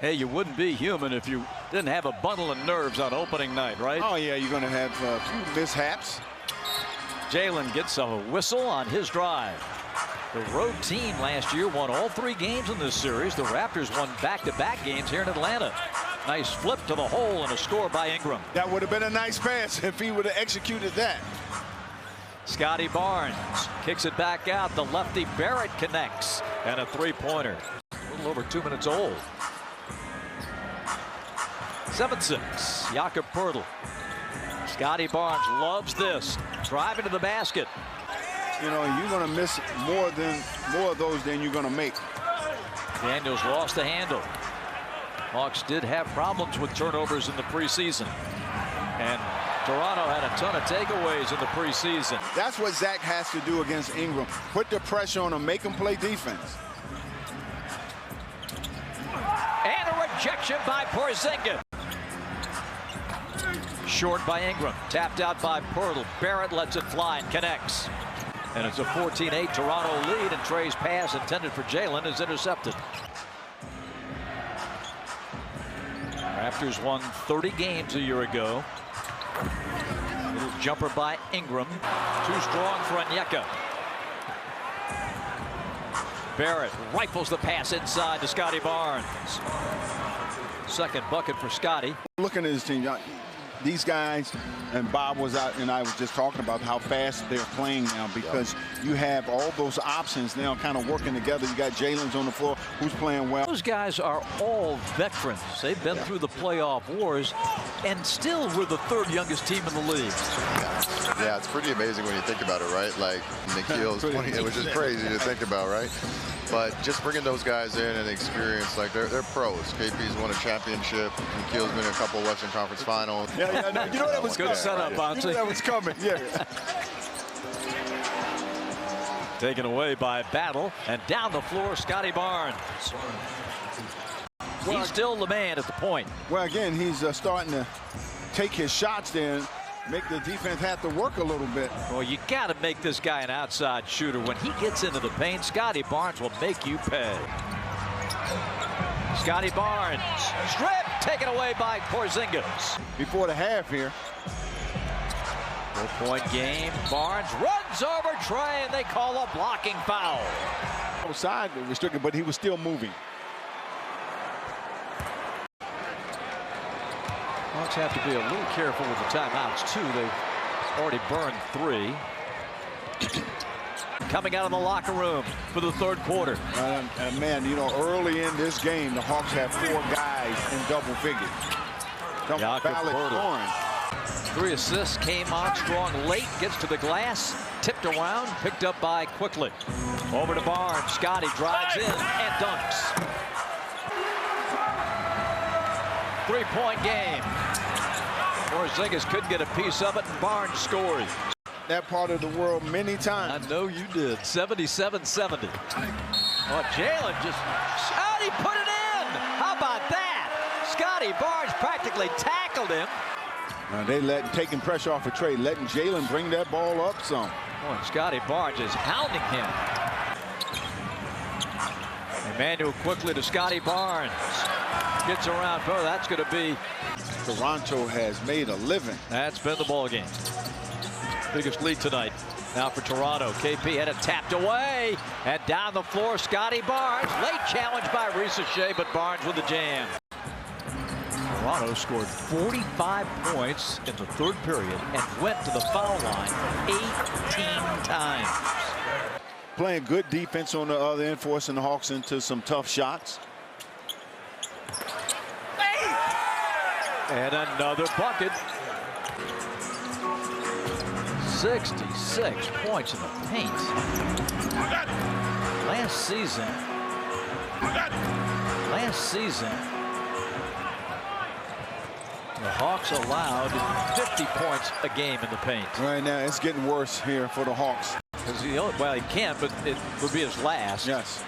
Hey, you wouldn't be human if you didn't have a bundle of nerves on opening night, right? Oh, yeah, you're going to have a few mishaps. Jalen gets a whistle on his drive. The road team last year won all 3 games in this series. The Raptors won back-to-back games here in Atlanta. Nice flip to the hole and a score by Ingram. That would have been a nice pass if he would have executed that. Scottie Barnes kicks it back out. The lefty Barrett connects. And a three-pointer. A little over 2 minutes old. 7-6. Jakob Poeltl. Scottie Barnes loves this. Driving to the basket. You know, you're going to miss more of those than you're going to make. Daniels lost the handle. Hawks did have problems with turnovers in the preseason. And Toronto had a ton of takeaways in the preseason. That's what Zach has to do against Ingram. Put the pressure on him, make him play defense. And a rejection by Porzingis. Short by Ingram. Tapped out by Poeltl. Barrett lets it fly and connects. And it's a 14-8 Toronto lead, and Trey's pass intended for Jalen is intercepted. Raptors won 30 games a year ago. Little jumper by Ingram. Too strong for Onyeka. Barrett rifles the pass inside to Scottie Barnes. Second bucket for Scottie. Looking at his team, these guys, and Bob was out and I was just talking about how fast they're playing now, because you have all those options now kind of working together. You got Jalen's on the floor who's playing well. Those guys are all veterans. They've been through the playoff wars, and still we're the 3rd youngest team in the league. Yeah, it's pretty amazing when you think about it, right? Like Nikhil's 20, it was just crazy to think about, right? But just bringing those guys in and experience, like they're pros. KP's won a championship. Nikhil's been in a couple Western Conference Finals. Yeah, no, you know that was good setup, Bonzi. You know that was coming, yeah. Taken away by Battle, and down the floor, Scottie Barnes. He's still the man at the point. Well, again, he's starting to take his shots there, make the defense have to work a little bit. Well, you got to make this guy an outside shooter. When he gets into the paint, Scottie Barnes will make you pay. Scottie Barnes, strip, taken away by Porzingis. Before the half here. 4-point game. Barnes runs over Trey, and they call a blocking foul. Outside restricted, but he was still moving. Hawks have to be a little careful with the timeouts, too. They've already burned 3. Coming out of the locker room for the 3rd quarter. Man, you know, early in this game, the Hawks have 4 guys in double figures. Valid scoring. 3 assists came on strong late. Gets to the glass. Tipped around. Picked up by Quickly. Over to Barnes. Scottie drives in and dunks. 3-point game. Porzingis couldn't get a piece of it, and Barnes scores. That part of the world many times. I know you did. 77-70. Oh, Jalen just... Scottie put it in! How about that? Scottie Barnes practically tackled him. They taking pressure off of Trey, letting Jalen bring that ball up some. Oh, and Scottie Barnes is hounding him. Emmanuel quickly to Scottie Barnes. Gets around. Oh, that's going to be... Toronto has made a living. That's been the ball game. Biggest lead tonight. Now for Toronto. KP had it tapped away. And down the floor, Scottie Barnes. Late challenge by Risa Shea, but Barnes with the jam. Toronto scored 45 points in the 3rd period and went to the foul line 18 times. Playing good defense on the other end, forcing the Hawks into some tough shots. And another bucket. 66 points in the paint. Last season, the Hawks allowed 50 points a game in the paint. Right now, it's getting worse here for the Hawks. Well, he can't, but it would be his last. Yes.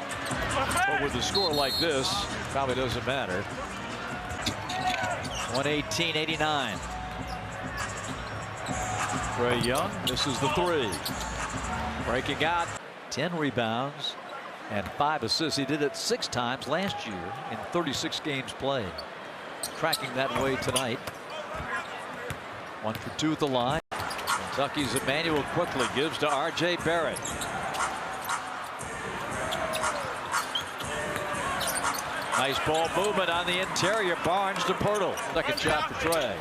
But with a score like this, probably doesn't matter. 118-89. Trae Young misses the 3. Breaking out, 10 rebounds, and 5 assists. He did it 6 times last year in 36 games played. Tracking that way tonight. 1 for 2 at the line. Kentucky's Emmanuel quickly gives to R.J. Barrett. Nice ball movement on the interior. Barnes to Pirtle. Second shot for Trey.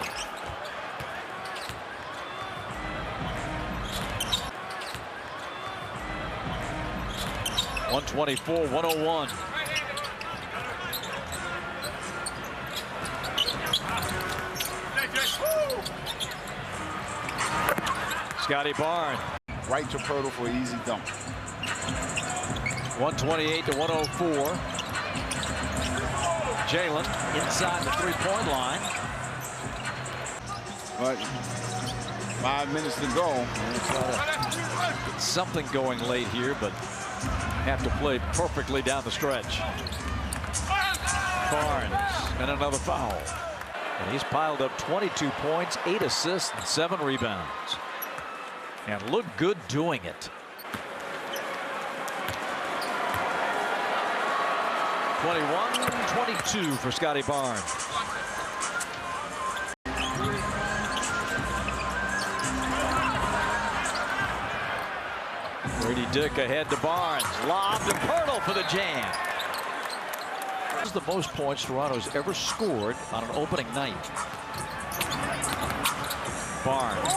(124-101). Scottie Barnes. Right to Pirtle for an easy dunk. 128-104. Jalen inside the three-point line. But 5 minutes to go. Get something going late here, but have to play perfectly down the stretch. Barnes and another foul. And he's piled up 22 points, 8 assists, and 7 rebounds. And looked good doing it. 21-22 for Scottie Barnes. Grady Dick ahead to Barnes. Lob to Pirtle for the jam. This is the most points Toronto's ever scored on an opening night. Barnes.